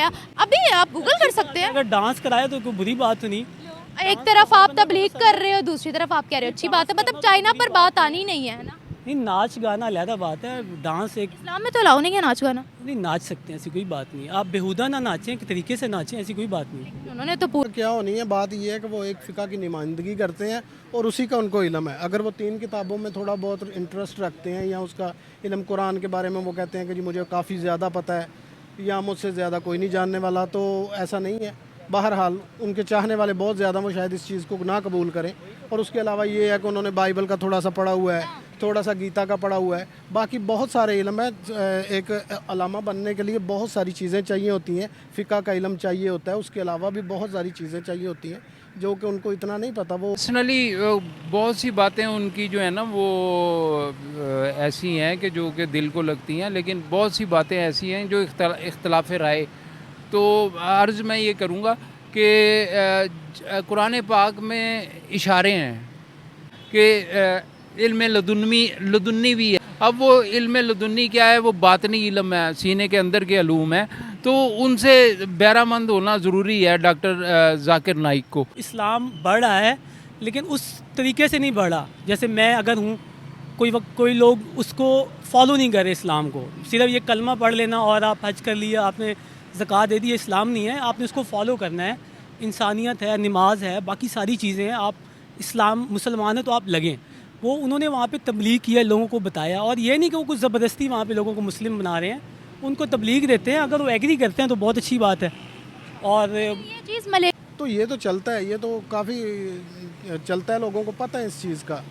कराया। अभी आप गूगल कर सकते हैं। अगर डांस कराया तो कोई बुरी बात तो नहीं। एक तरफ आप तबलीग कर रहे हो, दूसरी तरफ आप कह रहे हो अच्छी बात है, मतलब चाइना पर बात आनी नहीं है ना। नहीं, नाच गाना अलहदा बात है, डांस एक इस्लाम में तो अलाउ नहीं है नाच गाना। नहीं, नाच सकते हैं, ऐसी कोई बात नहीं। आप बेहुदा ना नाचें, एक तरीके से नाचें, ऐसी कोई बात नहीं। उन्होंने तो तो क्या होनी है, बात ये है कि वो एक फ़िका की नुमाइंदगी करते हैं और उसी का उनको इल्म है। अगर वो 3 किताबों में थोड़ा बहुत इंटरेस्ट रखते हैं या उसका इल्म कुरान के बारे में वो कहते हैं कि जी मुझे काफ़ी ज़्यादा पता है या मुझसे ज़्यादा कोई नहीं जानने वाला, तो ऐसा नहीं है। बहरहाल उनके चाहने वाले बहुत ज़्यादा, वो शायद इस चीज़ को ना कबूल करें। और उसके अलावा ये है कि उन्होंने बाइबल का थोड़ा सा पढ़ा हुआ है, थोड़ा सा गीता का पढ़ा हुआ है, बाकी बहुत सारे इल्म है। एक अलामा बनने के लिए बहुत सारी चीज़ें चाहिए होती हैं, फ़िका का इल्म चाहिए होता है, उसके अलावा भी बहुत सारी चीज़ें चाहिए होती हैं जो कि उनको इतना नहीं पता। वो पर्सनली बहुत सी बातें उनकी जो है ना वो ऐसी हैं कि जो कि दिल को लगती हैं, लेकिन बहुत सी बातें ऐसी हैं जो इख्तलाफ राय। तो अर्ज़ मैं ये करूँगा कि कुरान पाक में इशारे हैं कि इल्म लदुन्नी भी है। अब वो इल्म लदुन्नी क्या है, वो बातनी इल्म है, सीने के अंदर के अलूम है, तो उनसे बहरामंद होना ज़रूरी है डॉक्टर जाकिर नाइक को। इस्लाम बढ़ रहा है लेकिन उस तरीके से नहीं बढ़ा। जैसे मैं अगर हूँ, कोई लोग उसको फॉलो नहीं कर रहे इस्लाम को। सिर्फ ये कलमा पढ़ लेना और आप हज कर लिया, आपने ज़कात दे दी, ये इस्लाम नहीं है। आपने उसको फॉलो करना है। इंसानियत है, नमाज है, बाकी सारी चीज़ें हैं। आप इस्लाम मुसलमान हैं तो आप लगें। वो उन्होंने वहाँ पे तबलीग किया, लोगों को बताया, और ये नहीं कि वो कुछ ज़बरदस्ती वहाँ पे लोगों को मुस्लिम बना रहे हैं। उनको तबलीग देते हैं, अगर वो एग्री करते हैं तो बहुत अच्छी बात है। और ये चीज़ मले तो ये तो चलता है, ये तो काफ़ी चलता है, लोगों को पता है इस चीज़ का।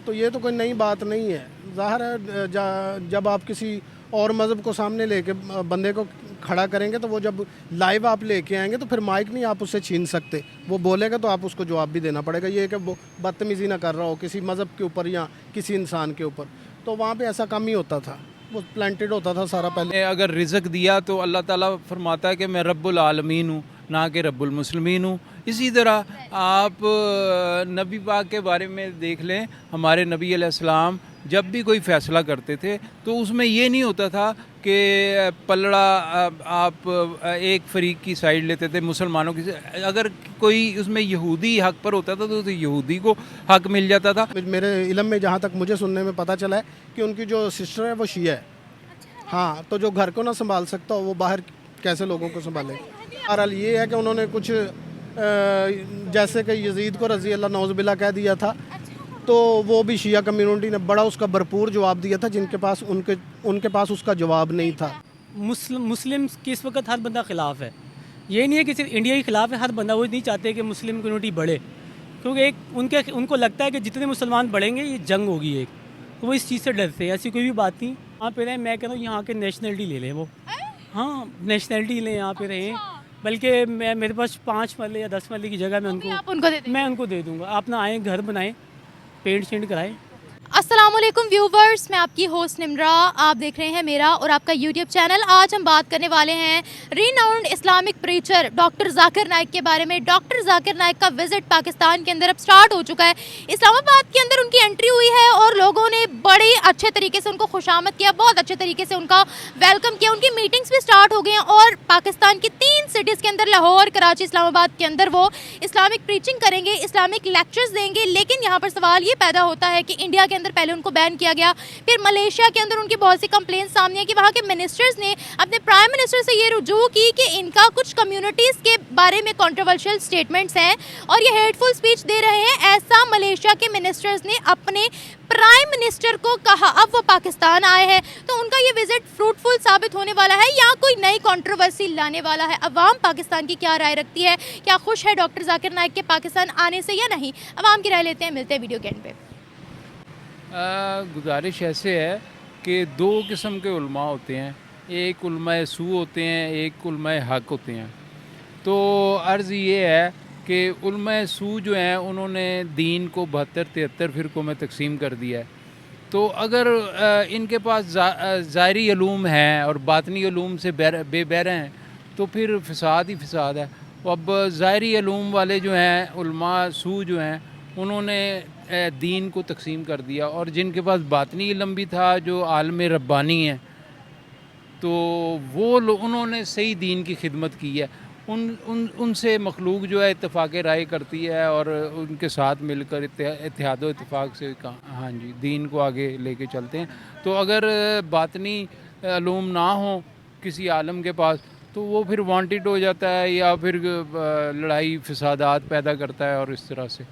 तो ये तो कोई नई बात नहीं है। ज़ाहिर है जब आप किसी और मज़हब को सामने लेके बंदे को खड़ा करेंगे तो वो जब लाइव आप लेके आएंगे तो फिर माइक नहीं आप उससे छीन सकते। वो बोलेगा तो आप उसको जवाब भी देना पड़ेगा। ये कि वो बदतमीज़ी ना कर रहा हो किसी मज़हब के ऊपर या किसी इंसान के ऊपर, तो वहाँ पे ऐसा कम ही होता था, वो प्लांटेड होता था सारा पहले। अगर रिज़्क दिया तो अल्लाह ताला फरमाता है कि मैं रब्बुल आलमीन हूँ, ना कि रब्बुल मुस्लिमीन हूँ। इसी तरह आप नबी पाक के बारे में देख लें, हमारे नबी अलैहिस्सलाम जब भी कोई फ़ैसला करते थे तो उसमें ये नहीं होता था कि पलड़ा आप एक फरीक की साइड लेते थे, मुसलमानों की। अगर कोई उसमें यहूदी हक पर होता था तो यहूदी को हक मिल जाता था। मेरे इल्म में जहाँ तक मुझे सुनने में पता चला है कि उनकी जो सिस्टर है वो शिया है। हाँ, तो जो घर को ना संभाल सकता हो वो बाहर कैसे लोगों को संभाले। बहरहाल ये है कि उन्होंने कुछ जैसे कि यजीद को रज़ी अल्लाह नौज़ुबिल्लाह कह दिया था, तो वो भी शिया कम्युनिटी ने बड़ा उसका भरपूर जवाब दिया था, जिनके पास उनके पास उसका जवाब नहीं था। मुस्लिम की इस वक्त हर बंदा ख़िलाफ़ है। ये नहीं है कि सिर्फ इंडिया के ख़िलाफ़ है, हर बंदा। वो नहीं चाहते कि मुस्लिम कम्युनिटी बढ़े, क्योंकि उनको लगता है कि जितने मुसलमान बढ़ेंगे ये जंग होगी एक, तो वो इस चीज़ से डरते हैं। ऐसी कोई भी बात नहीं। यहाँ पे रहें, मैं कह रहा हूँ यहाँ के नेशनलिटी ले लें वो। हाँ, नेशनलिटी लें, यहाँ पे रहें। बल्कि मेरे पास 5 मरले या 10 मरले की जगह मैं आप उनको दे दें। उनको दे दूँगा। आप ना आएँ, घर बनाएं, पेंट शेंट कराएं। अस्सलामुअलैकुम व्यूवर्स, मैं आपकी होस्ट निम्रा, आप देख रहे हैं मेरा और आपका यूट्यूब चैनल। आज हम बात करने वाले हैं renowned Islamic preacher doctor Zakir Naik के बारे में। डॉक्टर जाकिर नाइक का विजिट पाकिस्तान के अंदर अब स्टार्ट हो चुका है। इस्लामाबाद के अंदर उनकी एंट्री हुई है और लोगों ने बड़े अच्छे तरीके से उनको खुशामद किया, बहुत अच्छे तरीके से उनका वेलकम किया। उनकी मीटिंग्स भी स्टार्ट हो गई हैं और पाकिस्तान की 3 सिटीज़ के अंदर, लाहौर, कराची, इस्लामाबाद के अंदर वो इस्लामिक प्रीचिंग करेंगे, इस्लामिक लेक्चर्स देंगे। लेकिन यहाँ पर सवाल ये पैदा होता है कि इंडिया के अंदर पहले उनको बैन किया गया, फिर मलेशिया के अंदर उनकी बहुत सी कंप्लेंट्स सामने आई कि वहाँ के मिनिस्टर्स ने अपने प्राइम मिनिस्टर से ये रुजू की कि इनका कुछ कम्युनिटीज़ के बारे में कंट्रोवर्शियल स्टेटमेंट्स हैं और ये हेटफुल स्पीच दे रहे हैं। ऐसा मलेशिया के मिनिस्टर्स ने अपने प्राइम मिनिस्टर को कहा। अब वो पाकिस्तान आए हैं तो उनका ये विजिट फ्रूटफुल साबित होने वाला है या कोई नई कंट्रोवर्सी लाने वाला है। अवाम पाकिस्तान की क्या राय रखती है, क्या खुश है डॉक्टर जाकिर नाइक के पाकिस्तान आने से या नहीं, अवाम की राय लेते हैं। मिलते हैं वीडियो के एंड पे। गुजारिश ऐसे है कि 2 किस्म के उलमा होते हैं, एक उलमाए सू होते हैं, एक उलमाए हक होते हैं। तो अर्ज़ ये है कि उलमाए सू जो हैं उन्होंने दीन को 72-73 फ़िरक़ों में तकसीम कर दिया है। तो अगर इनके पास ज़ाहिरी उलूम हैं और बातनी उलूम से बेबहरा हैं तो फिर फ़साद ही फ़साद है। अब ज़ाहिरी उलूम वाले जो हैं उलमा सू जो हैं उन्होंने दीन को तकसीम कर दिया, और जिनके पास बातनी इल्म भी था, जो आलम रब्बानी हैं, तो उन्होंने सही दीन की खिदमत की है। उनसे मखलूक जो है इत्तेफाक राय करती है और उनके साथ मिलकर इत्तेहाद इत्तेफाक से हाँ जी दीन को आगे लेके चलते हैं। तो अगर बातनी अलूम ना हो किसी आलम के पास तो वो फिर वांटेड हो जाता है या फिर लड़ाई फसादात पैदा करता है और इस तरह से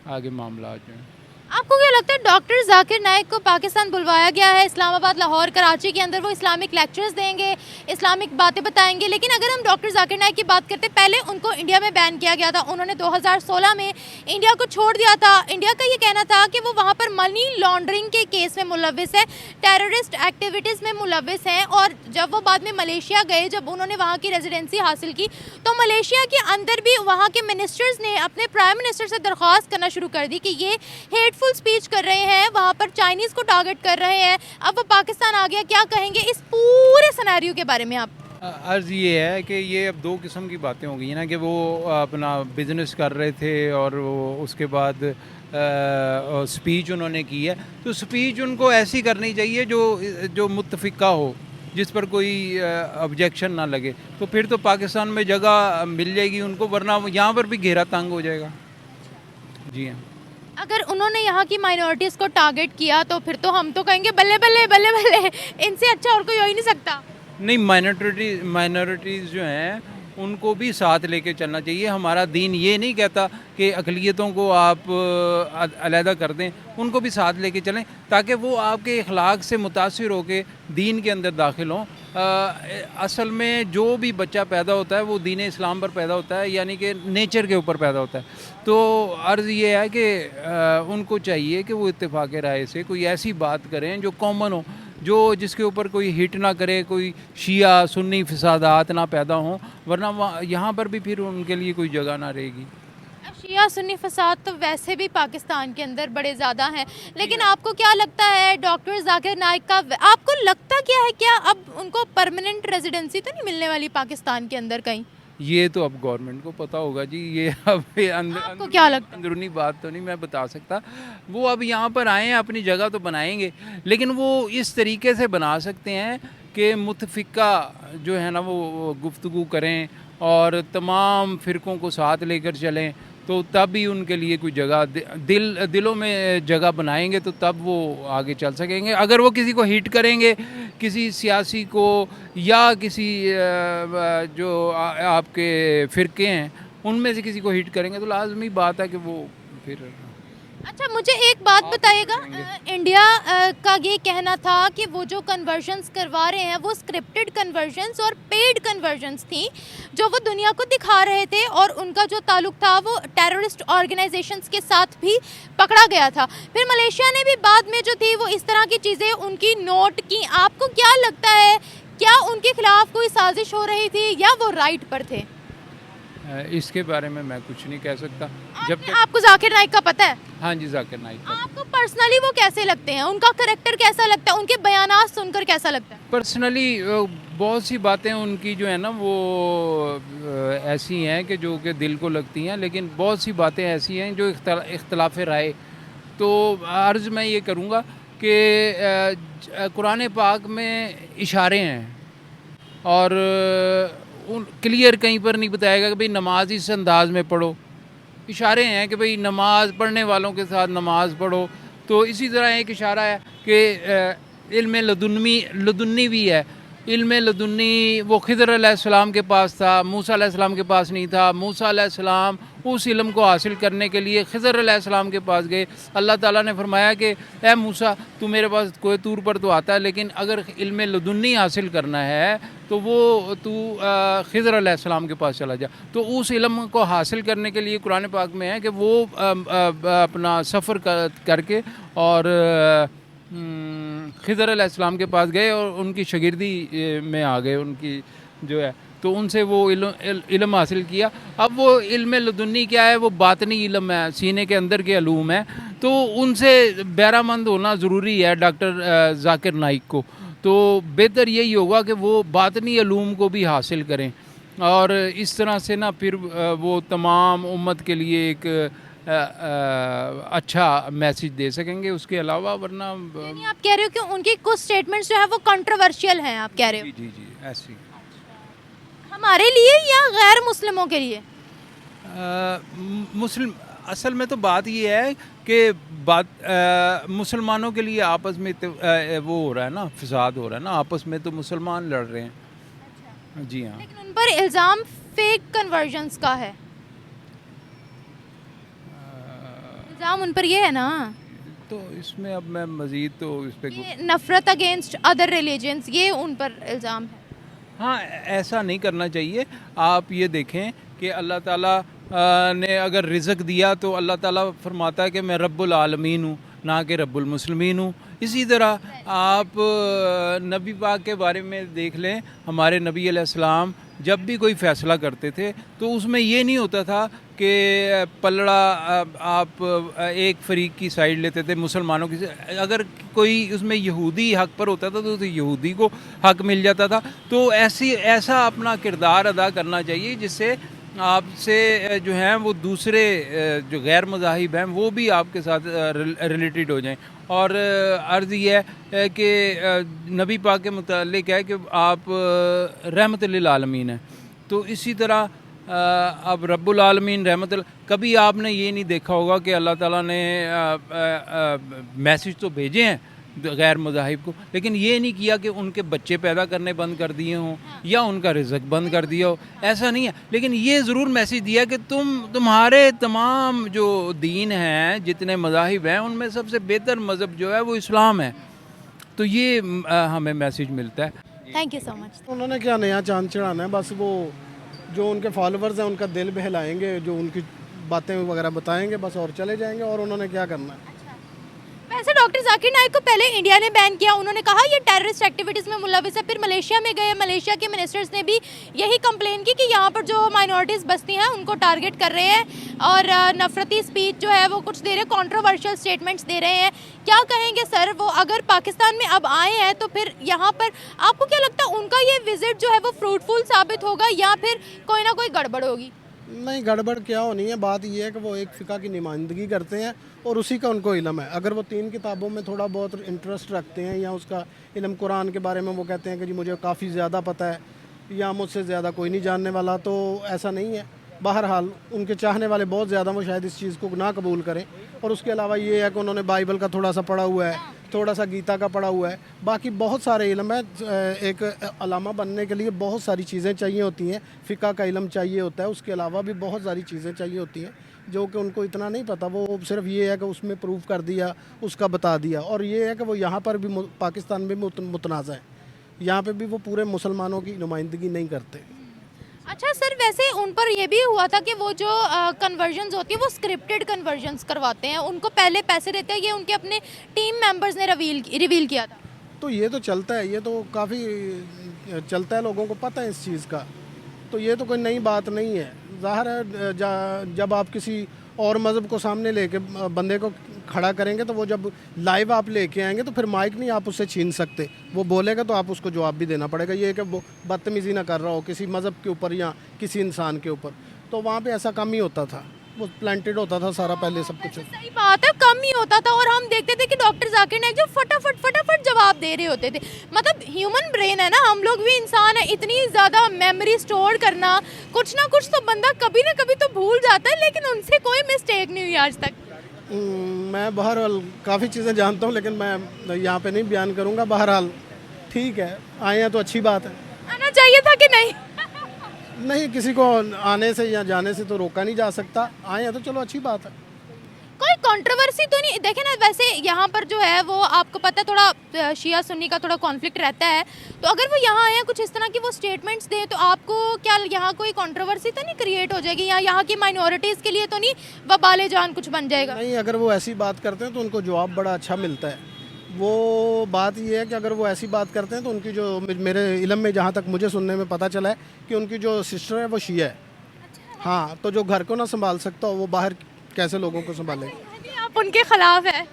आगे मामला जो है। आपको क्या लगता है डॉक्टर जाकिर नाइक को पाकिस्तान बुलवाया गया है, इस्लामाबाद, लाहौर, कराची के अंदर वो इस्लामिक लेक्चर्स देंगे, इस्लामिक बातें बताएंगे, लेकिन अगर हम डॉक्टर जाकिर नाइक की बात करते हैं, पहले उनको इंडिया में बैन किया गया था, उन्होंने 2016 में इंडिया को छोड़ दिया था। इंडिया का ये कहना था कि वो वहाँ पर मनी लॉन्ड्रिंग के केस में मुलविस है, टेररिस्ट एक्टिविटीज़ में मुलविस हैं। और जब वो बाद में मलेशिया गए, जब उन्होंने वहाँ की रेजिडेंसी हासिल की, तो मलेशिया के अंदर भी वहाँ के मिनिस्टर्स ने अपने प्राइम मिनिस्टर से दरख्वास्त करना शुरू कर दी कि ये हेटफुल स्पीच कर रहे हैं, वहाँ पर चाइनीज़ को टारगेट कर रहे हैं। अब वो पाकिस्तान आ गया, क्या कहेंगे इस पूरे सिनेरियो के बारे में आप? अर्ज़ ये है कि ये अब दो किस्म की बातें हो गई हैं ना कि वो अपना बिज़नेस कर रहे थे और वो उसके बाद स्पीच उन्होंने की है। तो स्पीच उनको ऐसी करनी चाहिए जो मुत्तफ़िका हो, जिस पर कोई ऑब्जेक्शन ना लगे। तो फिर तो पाकिस्तान में जगह मिल जाएगी उनको, वरना यहाँ पर भी घेरा तंग हो जाएगा। जी हाँ। अगर उन्होंने यहाँ की माइनॉरिटीज़ को टारगेट किया तो फिर तो हम तो कहेंगे बल्ले बल्ले बल्ले बल्ले, इनसे अच्छा और कोई हो ही नहीं सकता। नहीं, माइनॉरिटीज़ जो हैं उनको भी साथ लेके चलना चाहिए। हमारा दीन ये नहीं कहता कि अक़लियतों को आप अलहदा कर दें, उनको भी साथ लेके चलें ताकि वो आपके अखलाक से मुतासिर होकर दीन के अंदर दाखिल हों। असल में जो भी बच्चा पैदा होता है वो दीन इस्लाम पर पैदा होता है, यानी कि नेचर के ऊपर पैदा होता है। तो अर्ज़ ये है कि उनको चाहिए कि वो इत्तेफाक राय से कोई ऐसी बात करें जो कॉमन हो, जिसके ऊपर कोई हिट ना करे, कोई शिया सुन्नी फसादात ना पैदा हों, वरना यहाँ पर भी फिर उनके लिए कोई जगह ना रहेगी। शिया सुन्नी फसाद तो वैसे भी पाकिस्तान के अंदर बड़े ज़्यादा हैं, लेकिन आपको क्या लगता है डॉक्टर जाकिर नाइक का, आपको लगता क्या है, क्या अब उनको परमानेंट रेजिडेंसी तो नहीं मिलने वाली पाकिस्तान के अंदर कहीं? ये तो अब गवर्नमेंट को पता होगा जी। ये अब आपको क्या लगता है? अंदरूनी बात तो नहीं मैं बता सकता। वो अब यहाँ पर आए हैं, अपनी जगह तो बनाएंगे, लेकिन वो इस तरीके से बना सकते हैं कि मुतफ़िका जो है ना वो गुफ्तगू करें और तमाम फ़िरक़ों को साथ लेकर चलें, तो तब ही उनके लिए कोई जगह दिलों में जगह बनाएंगे, तो तब वो आगे चल सकेंगे। अगर वो किसी को हिट करेंगे, किसी सियासी को या किसी जो आपके फ़िरक़े हैं उनमें से किसी को हिट करेंगे, तो लाजमी बात है कि वो फिर। अच्छा, मुझे एक बात बताइएगा, इंडिया का ये कहना था कि वो जो कन्वर्जन्स करवा रहे हैं वो स्क्रिप्टेड कन्वर्जन्स और पेड कन्वर्जन्स थी जो वो दुनिया को दिखा रहे थे, और उनका जो ताल्लुक था वो टेररिस्ट ऑर्गेनाइजेशंस के साथ भी पकड़ा गया था। फिर मलेशिया ने भी बाद में जो थी वो इस तरह की चीज़ें उनकी नोट की। आपको क्या लगता है, क्या उनके खिलाफ कोई साजिश हो रही थी या वो राइट पर थे? इसके बारे में मैं कुछ नहीं कह सकता। जब तक आपको जाकिर नाइक का पता है? हाँ जी, जाकिर नाइक का। आपको पर्सनली वो कैसे लगते हैं, उनका करैक्टर कैसा लगता है, उनके बयानात सुनकर कैसा लगता है? पर्सनली बहुत सी बातें उनकी जो है ना वो ऐसी हैं कि जो कि दिल को लगती हैं, लेकिन बहुत सी बातें ऐसी हैं जो इख्तलाफ राय। तो अर्ज़ मैं ये करूँगा कि कुरान पाक में इशारे हैं और क्लियर कहीं पर नहीं बताएगा कि भाई नमाज इस अंदाज में पढ़ो। इशारे हैं कि भाई नमाज पढ़ने वालों के साथ नमाज पढ़ो। तो इसी तरह एक इशारा है कि इल्म लदुन्नी भी है। इल्म लदुन्नी वो खिज़र अलैहिस्सलाम के पास था, मूसा अलैहिस्सलाम के पास नहीं था। मूसा अलैहिस्सलाम उस इल्म को हासिल करने के लिए खिज़र अलैहिस्सलाम के पास गए। अल्लाह ताला ने फरमाया कि ए मूसा, तू मेरे पास कोई तूर पर तो आता है, लेकिन अगर इल्म लदुन्नी हासिल करना है तो वो तू खिज़र अलैहिस्सलाम के पास चला जा। तो उस इल्म को हासिल करने के लिए कुरान पाक में है कि वो अपना सफ़र करके और खिज़र अलैहिस्सलाम के पास गए और उनकी शागिर्दी में आ गए, उनकी जो है, तो उनसे वो इल्म हासिल किया। अब वो इल्म लदुन्नी क्या है, वो बातनी इल्म है, सीने के अंदर के अलूम है। तो उनसे बहरामंद होना ज़रूरी है डॉक्टर जाकिर नाइक को। तो बेहतर यही होगा कि वो बातनी अलूम को भी हासिल करें और इस तरह से ना फिर वो तमाम उम्मत के लिए एक अच्छा मैसेज दे सकेंगे, उसके अलावा वरना यानी आप कह रहे हो कि उनकी कुछ स्टेटमेंट्स जो है वो कंट्रोवर्शियल हैं, आप कह रहे हो? जी जी जी ऐसी हमारे लिए या गैर मुस्लिमों के लिए? मुस्लिम असल में तो बात ये है कि मुसलमानों के लिए आपस में वो हो रहा है ना, फिसाद हो रहा है ना, आपस में तो मुसलमान लड़ रहे हैं। जी हाँ। लेकिन उन पर इल्ज़ाम फेक कन्वर्जन्स का है, इल्ज़ाम उन पर ये है ना तो इसमें अब मैं मज़ीद तो इस पे कि नफरत अगेंस्ट अदर रिलीजन्स, ये उन पर इल्ज़ाम है। हाँ, ऐसा नहीं करना चाहिए। आप ये देखें कि अल्लाह ताला ने अगर रिज़्क दिया तो अल्लाह ताला फरमाता है कि मैं रब्बुल आलमीन हूँ, ना कि रब्बुल मुस्लिमीन हूँ। इसी तरह आप नबी पाक के बारे में देख लें, हमारे नबी अलैहिस्सलाम जब भी कोई फ़ैसला करते थे तो उसमें ये नहीं होता था कि पलड़ा आप एक फरीक की साइड लेते थे, मुसलमानों की। अगर कोई उसमें यहूदी हक पर होता था तो यहूदी को हक मिल जाता था। तो ऐसा अपना किरदार अदा करना चाहिए जिससे आपसे जो हैं वो दूसरे जो गैर मज़ाहिब हैं वो भी आपके साथ रिलेटेड हो जाएं। और अर्ज़ ये है कि नबी पाक के मुतालिक है कि आप रहमत लिल आलमीन हैं। तो इसी तरह अब रब्बुल आलमीन रहमत, कभी आपने ये नहीं देखा होगा कि अल्लाह ताला ने मैसेज तो भेजे हैं गैर मज़ाहिब को, लेकिन ये नहीं किया कि उनके बच्चे पैदा करने बंद कर दिए हों या उनका रिज़्क बंद कर दिया हो, ऐसा नहीं है। लेकिन ये ज़रूर मैसेज दिया कि तुम्हारे तमाम जो दीन हैं, जितने मज़ाहिब हैं, उनमें सबसे बेहतर मज़हब जो है वो इस्लाम है। तो ये हमें मैसेज मिलता है। Thank you so much. उन्होंने क्या नया चांद चढ़ाना है, बस वो जो उनके फॉलोअर्स हैं उनका दिल बहलाएंगे, जो उनकी बातें वगैरह बताएंगे बस, और चले जाएंगे। और उन्होंने क्या करना है? वैसे डॉक्टर जाकिर नाइक को पहले इंडिया ने बैन किया, उन्होंने कहा ये टेररिस्ट एक्टिविटीज़ में मुलविस है। फिर मलेशिया में गए, मलेशिया के मिनिस्टर्स ने भी यही कंप्लेन की कि यहाँ पर जो माइनॉरिटीज़ बसती हैं उनको टारगेट कर रहे हैं और नफरती स्पीच जो है वो कुछ दे रहे हैं, कॉन्ट्रोवर्शियल स्टेटमेंट्स दे रहे हैं। क्या कहेंगे सर, वो अगर पाकिस्तान में अब आए हैं तो फिर यहाँ पर आपको क्या लगता है उनका ये विजिट जो है वो फ्रूटफुल साबित होगा या फिर कोई ना कोई गड़बड़ होगी? नहीं, गड़बड़ क्या होनी है, बात ये है कि वो एक फ़िका की नुमाइंदगी करते हैं और उसी का उनको इल्म है। अगर वो 3 किताबों में थोड़ा बहुत इंटरेस्ट रखते हैं या उसका इल्म कुरान के बारे में वो कहते हैं कि जी मुझे काफ़ी ज़्यादा पता है या मुझसे ज़्यादा कोई नहीं जानने वाला, तो ऐसा नहीं है। बहरहाल उनके चाहने वाले बहुत ज़्यादा, वो शायद इस चीज़ को ना कबूल करें। और उसके अलावा ये है कि उन्होंने बाइबल का थोड़ा सा पढ़ा हुआ है, थोड़ा सा गीता का पढ़ा हुआ है, बाकी बहुत सारे इल्म है। एक अलामा बनने के लिए बहुत सारी चीज़ें चाहिए होती हैं, फ़िका का इल्म चाहिए होता है, उसके अलावा भी बहुत सारी चीज़ें चाहिए होती हैं जो कि उनको इतना नहीं पता। वो सिर्फ ये है कि उसमें प्रूफ कर दिया, उसका बता दिया। और ये है कि वो यहाँ पर भी पाकिस्तान में भी मुतनाज़ा है, यहाँ पे भी वो पूरे मुसलमानों की नुमाइंदगी नहीं करते। अच्छा सर, वैसे उन पर यह भी हुआ था कि वो जो कन्वर्जन्स होती है वो स्क्रिप्टेड कन्वर्जन्स करवाते हैं, उनको पहले पैसे देते हैं, ये उनके अपने टीम मेंबर्स ने रिवील किया था। तो ये तो चलता है, ये तो काफ़ी चलता है, लोगों को पता है इस चीज़ का। तो ये तो कोई नई बात नहीं है। ज़ाहिर है जब आप किसी और मज़हब को सामने लेके बंदे को खड़ा करेंगे तो वो जब लाइव आप लेके आएंगे तो फिर माइक नहीं आप उससे छीन सकते। वो बोलेगा तो आप उसको जवाब भी देना पड़ेगा। ये कि वो बदतमीज़ी ना कर रहा हो किसी मज़हब के ऊपर या किसी इंसान के ऊपर, तो वहाँ पे ऐसा कम ही होता था, वो प्लांटेड होता था सारा पहले सब कुछ। सही बात है, कम ही होता था। और हम देखते थे कि डॉक्टर जाकिर नाइक जो फटाफट जवाब दे रहे होते थे। मतलब ह्यूमन ब्रेन है ना, हम लोग भी इंसान है, इतनी ज़्यादा मेमोरी स्टोर करना, कुछ ना कुछ तो बंदा कभी ना कभी तो भूल जाता है, लेकिन उनसे कोई मिस्टेक नहीं हुई आज तक। मैं बहरहाल काफ़ी चीज़ें जानता हूँ, लेकिन मैं यहाँ पे नहीं बयान करूँगा। बहरहाल ठीक है, आए हैं तो अच्छी बात है। आना चाहिए था कि नहीं? नहीं, किसी को आने से या जाने से तो रोका नहीं जा सकता। आए हैं तो चलो अच्छी बात है। कोई कंट्रोवर्सी तो नहीं? देखे ना, वैसे यहाँ पर जो है वो आपको पता है थोड़ा शिया सुन्नी का थोड़ा कॉन्फ्लिक्ट रहता है, तो अगर वो यहाँ आए कुछ इस तरह की वो स्टेटमेंट्स दें तो आपको क्या यहाँ कोई कंट्रोवर्सी तो नहीं क्रिएट हो जाएगी, या यहाँ की माइनॉरिटीज़ के लिए तो नहीं वबाले जान कुछ बन जाएगा? नहीं, अगर वो ऐसी बात करते हैं तो उनको जवाब बड़ा अच्छा मिलता है। वो बात ये है कि अगर वो ऐसी बात करते हैं तो उनकी जो, मेरे इल्म में जहाँ तक मुझे सुनने में पता चला है कि उनकी जो सिस्टर है वो शिया है। हाँ, तो जो घर को ना संभाल सकता हो वो बाहर कैसे लोगों को संभालेगा? आप आप उनके खिलाफ है?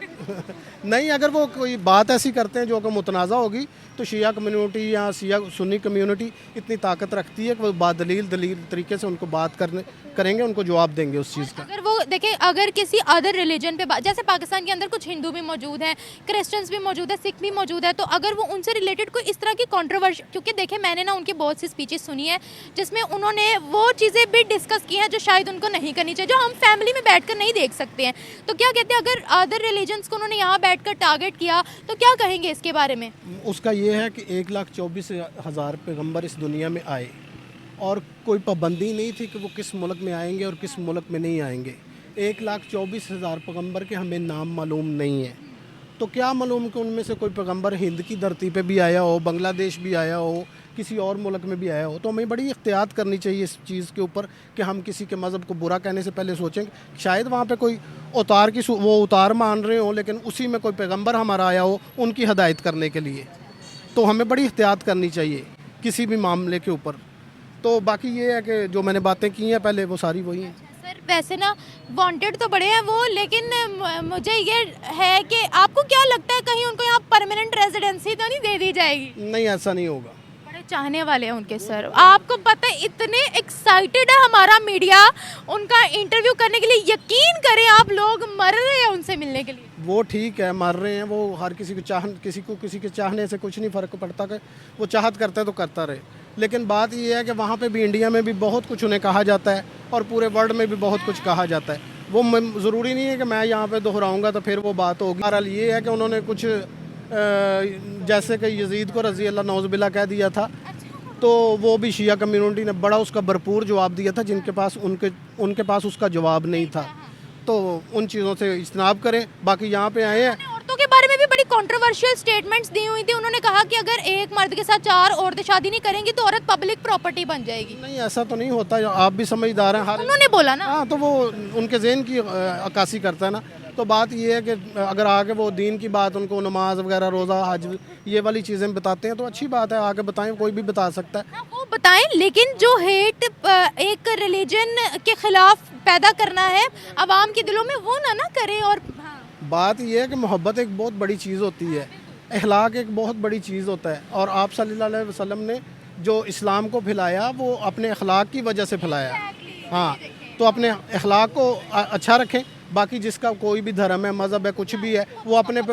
नहीं, अगर वो कोई बात ऐसी करते हैं जो कि मुतनाज़ा होगी तो शिया कम्युनिटी या शिया सुन्नी कम्युनिटी इतनी ताकत रखती है कि वो बादलील दलील तरीके से उनको बात करेंगे, उनको जवाब देंगे उस चीज़ का। अगर वो देखें, अगर किसी अदर रिलीजन पे जैसे पाकिस्तान के अंदर कुछ हिंदू भी मौजूद हैं, क्रिश्चियंस भी मौजूद है, सिख भी मौजूद है, तो अगर वो उनसे रिलेटेड कोई इस तरह की कंट्रोवर्सी, क्योंकि देखें मैंने ना उनकी बहुत सी स्पीचेस सुनी है जिसमें उन्होंने वो चीज़ें भी डिस्कस की हैं जो शायद उनको नहीं करनी चाहिए, जो हम फैमिली में बैठ कर नहीं देख सकते हैं। तो क्या कहते हैं, अगर अदर रिलीजन्स को उन्होंने यहाँ बैठ कर टारगेट किया तो क्या कहेंगे इसके बारे में? उसका ये है कि 1,24,000 पैगंबर इस दुनिया में आए और कोई पाबंदी नहीं थी कि वो किस मुल्क में आएंगे और किस मुल्क में नहीं आएंगे। 1,24,000 पैगंबर के हमें नाम मालूम नहीं है, तो क्या मालूम कि उनमें से कोई पैगंबर हिंद की धरती पे भी आया हो, बांग्लादेश भी आया हो, किसी और मुल्क में भी आया हो। तो हमें बड़ी एहतियात करनी चाहिए इस चीज़ के ऊपर कि हम किसी के मज़हब को बुरा कहने से पहले सोचें शायद वहाँ पे कोई वो उतार मान रहे हो, लेकिन उसी में कोई पैगंबर हमारा आया हो उनकी हदायत करने के लिए। तो हमें बड़ी एहतियात करनी चाहिए किसी भी मामले के ऊपर। तो बाकी ये है कि जो मैंने बातें की हैं पहले वो सारी वही हैं। सर वैसे ना वांटेड तो बड़े हैं वो, लेकिन मुझे ये है कि आपको क्या लगता है कहीं उनको यहाँ परमानेंट रेजिडेंसी तो नहीं दे दी जाएगी? नहीं, ऐसा नहीं होगा। बड़े चाहने वाले हैं उनके सर, आपको पता है इतने एक्साइटेड है हमारा मीडिया उनका इंटरव्यू करने के लिए। यकीन करें आप, लोग मर रहे हैं उनसे मिलने के लिए। वो ठीक है, मर रहे हैं, वो हर किसी के चाहने से कुछ नहीं फ़र्क पड़ता कि वो चाहत करता है तो करता रहे। लेकिन बात ये है कि वहाँ पे भी, इंडिया में भी बहुत कुछ उन्हें कहा जाता है और पूरे वर्ल्ड में भी बहुत कुछ कहा जाता है। वो ज़रूरी नहीं है कि मैं यहाँ पे दोहराऊँगा तो फिर वो बात होगी। बहरहाल ये है कि उन्होंने कुछ जैसे कि यजीद को रज़ी अल्लाह नौज़बिल्ला कह दिया था, तो वो भी शिया कम्युनिटी ने बड़ा उसका भरपूर जवाब दिया था, जिनके पास उनके पास उसका जवाब नहीं था। तो उन चीज़ों से इज्तनाब करें। बाकी यहाँ पे आए हैं, औरतों के बारे में भी बड़ी कंट्रोवर्शियल स्टेटमेंट्स दी हुई थी। उन्होंने कहा कि अगर एक मर्द के साथ 4 औरतें शादी नहीं करेंगी तो औरत पब्लिक प्रॉपर्टी बन जाएगी। नहीं ऐसा तो नहीं होता, आप भी समझदार हैं। उन्होंने बोला ना। हाँ, तो वो उनके ज़हन की अक्कासी करता है ना। तो बात ये है कि अगर आके वो दीन की बात, उनको नमाज वगैरह, रोज़ा, हज, ये वाली चीज़ें बताते हैं तो अच्छी बात है, आके बताएं, कोई भी बता सकता है। हाँ, वो बताएं, लेकिन जो हेट एक रिलीजन के खिलाफ पैदा करना है आवाम के दिलों में, वो ना करें। और हाँ। बात ये है कि मोहब्बत एक बहुत बड़ी चीज़ होती है, अखलाक एक बहुत बड़ी चीज़ होता है, और आप सल्लल्लाहु अलैहि वसल्लम ने जो इस्लाम को फैलाया वो अपने अखलाक की वजह से फैलाया। हाँ, तो अपने अखलाक को अच्छा रखें। बाकी जिसका कोई भी धर्म है, मज़हब है, कुछ भी है, वो अपने पे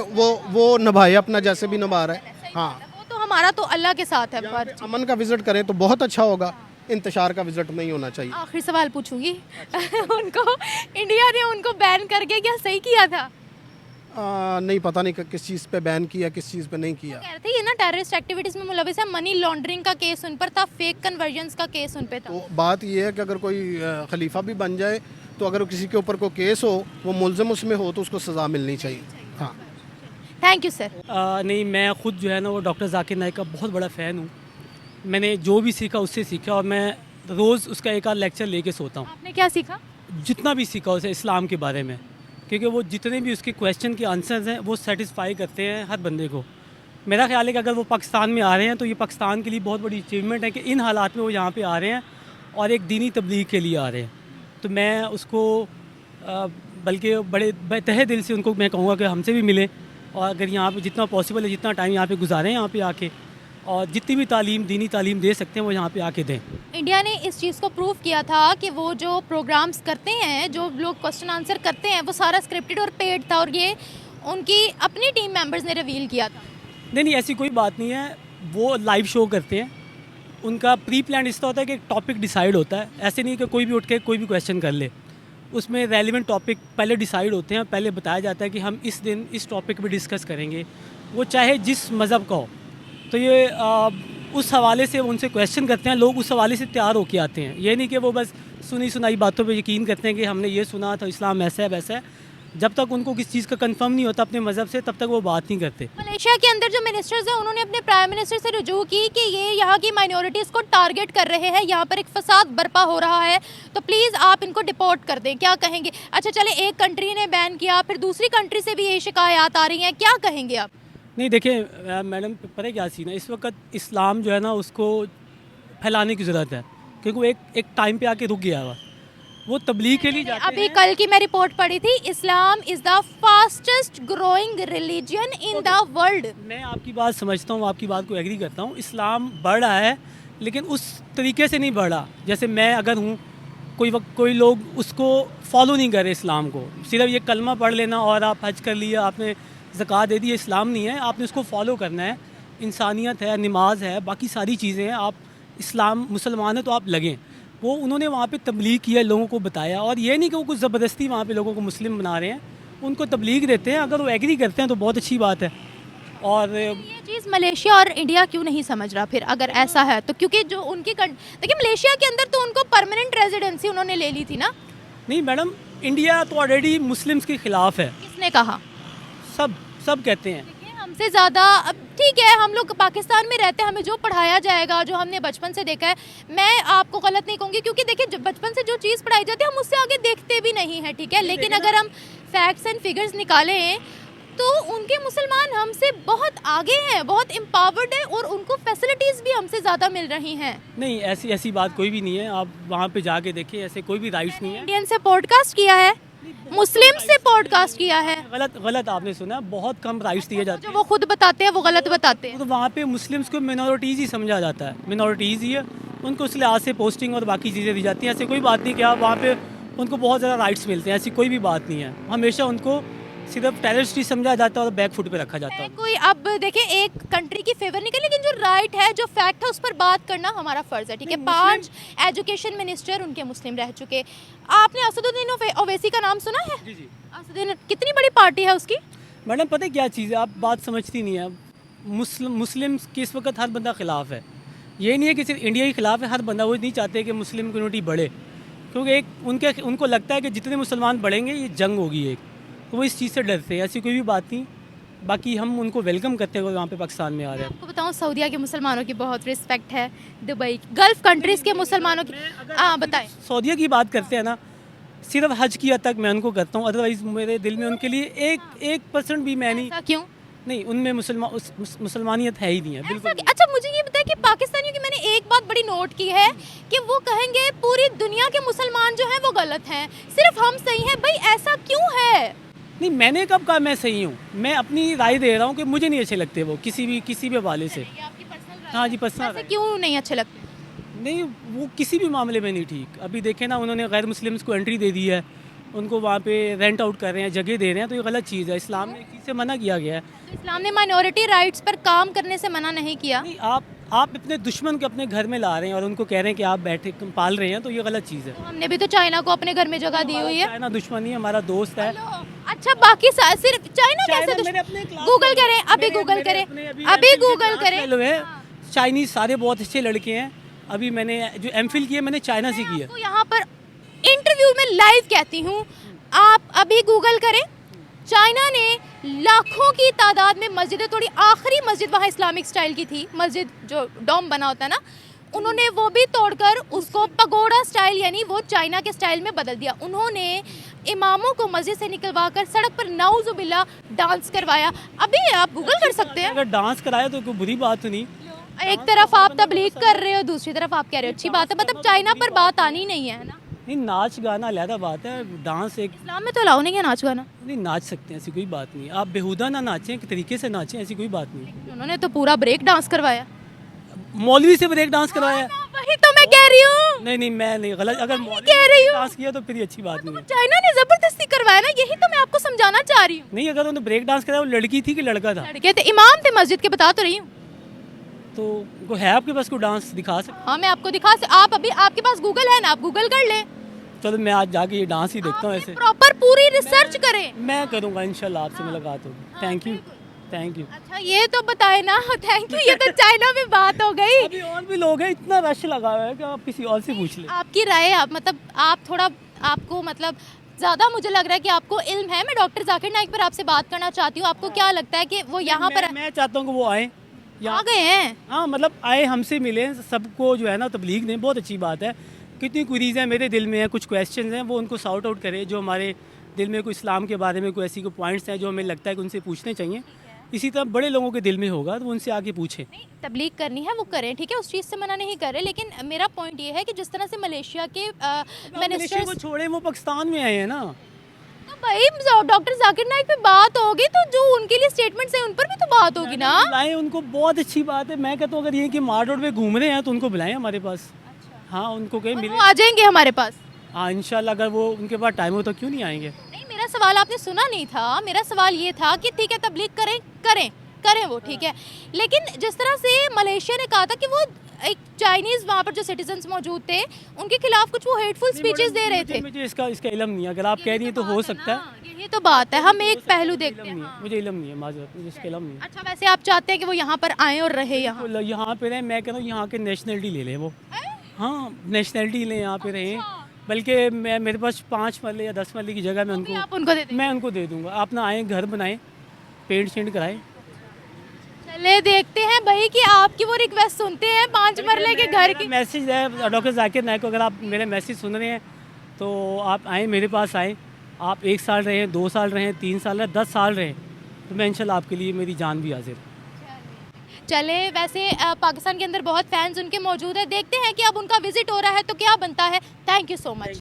वो निभाए अपना, जैसे भी निभा रहा है। हाँ, वो तो हमारा तो अल्लाह के साथ है। पर अमन का विज़िट करें तो बहुत अच्छा होगा, इंतशार का विज़िट नहीं होना चाहिए। आखिरी सवाल पूछूंगी उनको इंडिया ने उनको बैन करके क्या सही किया था? नहीं, पता नहीं किस चीज़ पे बैन किया, किस चीज़ पे नहीं किया। कह रहे थे ये ना टेररिस्ट एक्टिविटीज में मुलविस है, मनी लॉन्ड्रिंग का केस उन पर था, फेक कन्वर्जन्स का केस उन पे था। तो बात ये है कि अगर कोई खलीफा भी बन जाए तो अगर किसी के ऊपर कोई केस हो, वो मुलज़िम उसमें हो, तो उसको सज़ा मिलनी चाहिए। हाँ, थैंक यू सर। नहीं, मैं ख़ुद जो है ना वो डॉक्टर जाकिर नाइक का बहुत बड़ा फ़ैन हूँ। मैंने जो भी सीखा उससे सीखा, और मैं रोज़ उसका एक आध लेक्चर लेके सोता हूँ। आपने क्या सीखा? जितना भी सीखा उसे इस्लाम के बारे में, क्योंकि वो जितने भी उसके क्वेश्चन के आंसर्स हैं वो सेटिस्फाई करते हैं हर बंदे को। मेरा ख्याल है कि अगर वो पाकिस्तान में आ रहे हैं तो ये पाकिस्तान के लिए बहुत बड़ी अचीवमेंट है कि इन हालात में वो यहाँ पे आ रहे हैं और एक दीनी तबलीग के लिए आ रहे हैं। तो मैं उसको बल्कि बड़े तहे दिल से उनको मैं कहूँगा कि हमसे भी मिले, और अगर यहाँ पे जितना पॉसिबल है, जितना टाइम यहाँ पे गुजारें यहाँ पे आके, और जितनी भी तालीम, दीनी तालीम दे सकते हैं वो यहाँ पे आके दें। इंडिया ने इस चीज़ को प्रूव किया था कि वो जो प्रोग्राम्स करते हैं, जो लोग क्वेश्चन आंसर करते हैं, वो सारा स्क्रिप्टेड और पेड था, और ये उनकी अपनी टीम मेंबर्स ने रिवील किया था। नहीं, ऐसी कोई बात नहीं है। वो लाइव शो करते हैं, उनका प्री प्लान इसका होता है कि एक टॉपिक डिसाइड होता है। ऐसे नहीं कि कोई भी उठ के कोई भी क्वेश्चन कर ले। उसमें रेलिवेंट टॉपिक पहले डिसाइड होते हैं, पहले बताया जाता है कि हम इस दिन इस टॉपिक पे डिस्कस करेंगे, वो चाहे जिस मज़हब का हो। तो ये उस हवाले से उनसे क्वेश्चन करते हैं, लोग उस हवाले से तैयार होके आते हैं। ये नहीं कि वो बस सुनी सुनाई बातों पे यकीन करते हैं कि हमने ये सुना था इस्लाम ऐसा है वैसा है। जब तक उनको किसी चीज़ का कंफर्म नहीं होता अपने मज़हब से, तब तक वो बात नहीं करते। मलेशिया के अंदर जो मिनिस्टर्स हैं उन्होंने अपने प्राइम मिनिस्टर से रुजू की कि ये यहाँ की माइनॉरिटीज़ को टारगेट कर रहे हैं, यहाँ पर एक फसाद बर्पा हो रहा है, तो प्लीज़ आप इनको डिपोर्ट कर दें। क्या कहेंगे? अच्छा चले, एक कंट्री ने बैन किया, फिर दूसरी कंट्री से भी ये शिकायत आ रही हैं, क्या कहेंगे आप? नहीं, देखिए मैडम, पता है क्या सीन है इस वक्त, इस्लाम जो है ना उसको फैलाने की ज़रूरत है, क्योंकि वो एक टाइम पे आके रुक गया हुआ। वो तबलीग के लिए जाते अभी हैं। कल की मैं रिपोर्ट पढ़ी थी, Islam is the fastest growing religion in the world. मैं आपकी बात समझता हूँ, आपकी बात को एग्री करता हूँ। इस्लाम बढ़ रहा है लेकिन उस तरीके से नहीं बढ़ रहा। जैसे मैं अगर हूँ, कोई लोग उसको फॉलो नहीं कर रहे इस्लाम को। सिर्फ ये कलमा पढ़ लेना और आप हज कर लिया, आपने ज़कात दे दी, इस्लाम नहीं है। आपने उसको फॉलो करना है। इंसानियत है, नमाज है, बाकी सारी चीज़ें हैं। आप इस्लाम मुसलमान है तो आप लगें। वो उन्होंने वहाँ पे तबलीग किया, लोगों को बताया। और ये नहीं कि वो कुछ ज़बरदस्ती वहाँ पे लोगों को मुस्लिम बना रहे हैं, उनको तबलीग देते हैं। अगर वो एग्री करते हैं तो बहुत अच्छी बात है। और ये चीज़ मलेशिया और इंडिया क्यों नहीं समझ रहा फिर, अगर ऐसा है तो? क्योंकि जो उनकी देखिए, मलेशिया के अंदर तो उनको परमानेंट रेजिडेंसी उन्होंने ले ली थी ना। नहीं मैडम, इंडिया तो ऑलरेडी मुस्लिम्स के ख़िलाफ़ है। किसने कहा? सब कहते हैं। देखिए, हमसे ज़्यादा अब ठीक है, हम लोग पाकिस्तान में रहते हैं, हमें जो पढ़ाया जाएगा, जो हमने बचपन से देखा है, मैं आपको गलत नहीं कहूँगी, क्योंकि देखिए जब बचपन से जो चीज़ पढ़ाई जाती है हम उससे आगे देखते भी नहीं है, ठीक है। लेकिन अगर हम फैक्ट्स एंड फिगर्स निकालें तो उनके मुसलमान हमसे बहुत आगे हैं, बहुत एम्पावर्ड है, और उनको फैसिलिटीज़ भी हमसे ज़्यादा मिल रही हैं। नहीं, ऐसी बात कोई भी नहीं है। आप वहाँ पे जाके देखिए, ऐसे कोई भी राइट्स नहीं है। इंडियन से पॉडकास्ट किया है, मुस्लिम से पॉडकास्ट किया है, गलत आपने सुना। बहुत कम राइट्स दिए जाते जो हैं। वो खुद बताते हैं वो गलत बताते हैं। तो वहाँ पे मुस्लिम्स को मिनॉरिटीज़ ही समझा जाता है। मिनॉरिटीज़ ही है, उनको उस लिहाज से पोस्टिंग और बाकी चीज़ें दी जाती हैं। ऐसे कोई बात नहीं कि आप वहाँ पे उनको बहुत ज़्यादा राइट्स मिलते हैं, ऐसी कोई भी बात नहीं है। हमेशा उनको सिर्फ टेररिस्ट ही समझा जाता है और बैक फुट पे रखा जाता है। कोई अब देखिए, एक कंट्री की फेवर नहीं कर, लेकिन जो राइट है, जो फैक्ट है, उस पर बात करना हमारा फर्ज है, ठीक है। 5 एजुकेशन मिनिस्टर उनके मुस्लिम रह चुके। आपने असदुद्दीन ओवैसी का नाम सुना है? जी जी असदुद्दीन, कितनी बड़ी पार्टी है उसकी? मैडम, पता है क्या चीज़ है, आप बात समझती नहीं है। मुस्लिम के इस वक्त हर बंदा ख़िलाफ़ है। ये नहीं है कि सिर्फ इंडिया के ख़िलाफ़ है, हर बंदा। वो नहीं चाहते कि मुस्लिम कम्युनिटी बढ़े, क्योंकि उनको लगता है कि जितने मुसलमान बढ़ेंगे ये जंग होगी एक, तो वो इस चीज़ से डरते हैं। ऐसी कोई भी बात नहीं। बाकी हम उनको वेलकम करते हुए वहाँ पे पाकिस्तान में आ रहे हैं। आपको बताऊं, सऊदीया के मुसलमानों की बहुत रिस्पेक्ट है, दुबई, गल्फ कंट्रीज़ के मुसलमानों की। हाँ बताएं। सऊदीया की बात करते हैं ना, सिर्फ हज की हद तक मैं उनको करता हूँ। अदरवाइज़ मेरे दिल में उनके लिए एक परसेंट भी मैं ऐसा क्यों? नहीं, उनमें मुसलमानियत है ही नहीं है, बिल्कुल। अच्छा, मुझे ये बताएं कि पाकिस्तानियों की मैंने एक बात बड़ी नोट की है कि वो कहेंगे पूरी दुनिया के मुसलमान जो हैं वो गलत हैं, सिर्फ हम सही हैं। भाई ऐसा क्यों है? नहीं, मैंने कब कहा मैं सही हूँ? मैं अपनी राय दे रहा हूँ कि मुझे नहीं अच्छे लगते वो किसी भी हवाले से। ये आपकी पर्सनल राय हाँ है। जी, पर्सनल ऐसे क्यों नहीं अच्छे लगते? नहीं, वो किसी भी मामले में नहीं ठीक। अभी देखें ना, उन्होंने गैर मुस्लिम्स को एंट्री दे दी है, उनको वहाँ पे रेंट आउट कर रहे हैं, जगह दे रहे हैं, तो ये गलत चीज़ है। इस्लाम में इस चीज़ से मना किया गया है। तो इस्लाम ने माइनॉरिटी राइट्स पर काम करने से मना नहीं किया। नहीं, आप अपने दुश्मन को अपने घर में ला रहे हैं और उनको कह रहे हैं कि आप बैठे पाल रहे हैं, तो ये गलत चीज़ है। तो हमने भी तो चाइना को अपने घर में जगह दी हुई है। चाइना दुश्मन नहीं है, हमारा दोस्त है। अच्छा, बाकी सिर्फ चाइना कैसे मेरे अपने क्लास गूगल में- करें, अभी मेरे- गूगल मेरे करें, अपने अभी MPhil के गूगल क्लास करें। फेलो हैं। चाइनीज़ सारे बहुत अच्छे लड़के हैं। अभी मैंने जो एमफिल की है, मैंने चाइना से की है। आपको यहाँ पर इंटरव्यू में लाइव कहती हूँ, आप अभी गूगल करें। चाइना ने लाखों की तादाद में मस्जिदें तोड़ी। आखिरी मस्जिद वहाँ इस्लामिक स्टाइल की थी, मस्जिद जो डोम बना होता है ना, उन्होंने वो भी तोड़कर उसको पगोड़ा स्टाइल, यानी वो चाइना के स्टाइल में बदल दिया। उन्होंने इमामों को मस्जिद से निकलवा कर सड़क पर नाउजुबिल्ला डांस करवाया। अभी आप गूगल कर सकते हैं। अगर डांस कराया तो कोई बुरी बात तो नहीं। एक तरफ आप तबलीग कर रहे हो, दूसरी तरफ आप कह रहे हो अच्छी बात है। मतलब चाइना पर बात आनी नहीं है ना। नहीं, नाच गाना अलहदा बात है, डांस एक इस्लाम में तो अलाउ नहीं है नाच गाना। नहीं, नाच सकते हैं, ऐसी कोई बात नहीं। आप बेहुदा ना नाचें, एक तरीके से नाचें, ऐसी कोई बात नहीं। उन्होंने तो पूरा ब्रेक डांस करवाया। मौलवी से ब्रेक डांस करवाया। वही तो मैं कह रही हूँ। नहीं, मैं नहीं, गलत। अगर मौलवी कह रही हूँ। डांस किया तो फिर ये अच्छी बात नहीं है। चाइना ने जबरदस्ती करवाया ना, यही तो मैं आपको समझाना चाह रही हूँ। नहीं, अगर उन्होंने ब्रेक डांस कराया, वो लड़की थी कि लड़का था, लड़के थे, इमाम थे मस्जिद के, बता तो रही हूँ। तो वो है आपके पास कोई डांस दिखा सकते? हाँ, मैं आपको आप अभी आपके पास गूगल है ना, आप गूगल कर लें। चलो मैं आज जाके ये डांस ही देखता हूँ। ऐसे प्रॉपर पूरी रिसर्च करें। मैं करूँगा, इंशाल्लाह आपसे मुलाकात होगी। Thank you. अच्छा, ये तो बताए ना। Thank you. ये तो चाइना में बात हो गई। अभी और भी लोग हैं, इतना रश लगा हुआ है कि आप किसी और से पूछ लें। आपकी राय, आप मतलब आप थोड़ा, आपको मतलब ज़्यादा मुझे लग रहा है कि आपको इल्म है। मैं डॉक्टर जाकिर नाइक पर आपसे बात करना चाहती हूँ। आपको क्या लगता है कि वो यहाँ पर मैं चाहता हूँ कि वो आए आ गए हैं? हाँ, मतलब आए, हमसे मिले, सबको जो है ना तबलीग दें, बहुत अच्छी बात है। कितनी क्वेरीज हैं मेरे दिल में है, कुछ क्वेश्चंस हैं, वो उनको सॉर्ट आउट करें। जो हमारे दिल में कोई इस्लाम के बारे में कोई ऐसी कोई पॉइंट्स हैं जो हमें लगता है कि उनसे पूछने चाहिए, इसी तरह बड़े लोगों के दिल में होगा, तो उनसे आके पूछें। नहीं, तबलीग करनी है वो करें, ठीक है, उस चीज़ से मना नहीं कर रहे, लेकिन मेरा पॉइंट ये है कि जिस तरह से मलेशिया के मलेशिया को मिनिस्टर्स, छोड़े, वो पाकिस्तान में आए हैं ना। तो भाई डॉक्टर जाकिर नाइक पे बात होगी तो जो उनके लिए स्टेटमेंट्स हैं उन पर भी तो बात होगी ना। बुलाएं उनको, बहुत अच्छी बात है। मैं कहता हूँ अगर ये कि मार रोड पे घूम रहे हैं तो उनको बुलाएं हमारे पास। हाँ, उनको कहें और मिले। वो आ जाएंगे हमारे पास। हाँ इंशाल्लाह, अगर वो उनके पास टाइम हो तो क्यों नहीं आएंगे। नहीं, मेरा सवाल आपने सुना नहीं था। मेरा सवाल ये था कि ठीक है तबलीग करें करें करें वो, ठीक है, लेकिन जिस तरह से मलेशिया ने कहा था कि वो एक चाइनीज वहाँ पर जो सिटीजन्स मौजूद थे उनके खिलाफ कुछ वो हेटफुल स्पीचेस दे रहे थे। मुझे इसका इल्म नहीं है। अगर आप कह रही हैं तो हो सकता है। यही तो बात है, हम एक पहलू देखते हैं। हाँ। मुझे इल्म नहीं है, माजरत, मुझे इसका इल्म नहीं है। अच्छा, वैसे आप चाहते हैं कि वो यहाँ पर आए और रहे यहाँ? तो यहाँ पे रहें, मैं कह रहा हूँ यहाँ के नेशनलिटी ले लें वो। हाँ, नेशनलिटी लें, यहाँ पे रहें। बल्कि मैं, मेरे पास 5 मरले या 10 मरले की जगह मैं भी आप उनको दे देंगे? मैं उनको दे दूँगा। आप ना आएँ, घर बनाएं, पेंट शेंट कराएं। चले देखते हैं भाई कि आपकी वो रिक्वेस्ट सुनते हैं 5 मरले के घर की। मैसेज है डॉक्टर जाकिर नाइक को, अगर आप मेरे मैसेज सुन रहे हैं तो आप आएँ, मेरे पास आएँ। आप 1 साल रहें, 2 साल रहें, 3 साल रहें, 10 साल रहें, तो मैं इंशाल्लाह आपके लिए मेरी जान भी हाजिर है। चले, वैसे पाकिस्तान के अंदर बहुत फैंस उनके मौजूद है, देखते हैं कि अब उनका विजिट हो रहा है तो क्या बनता है। Thank you so much.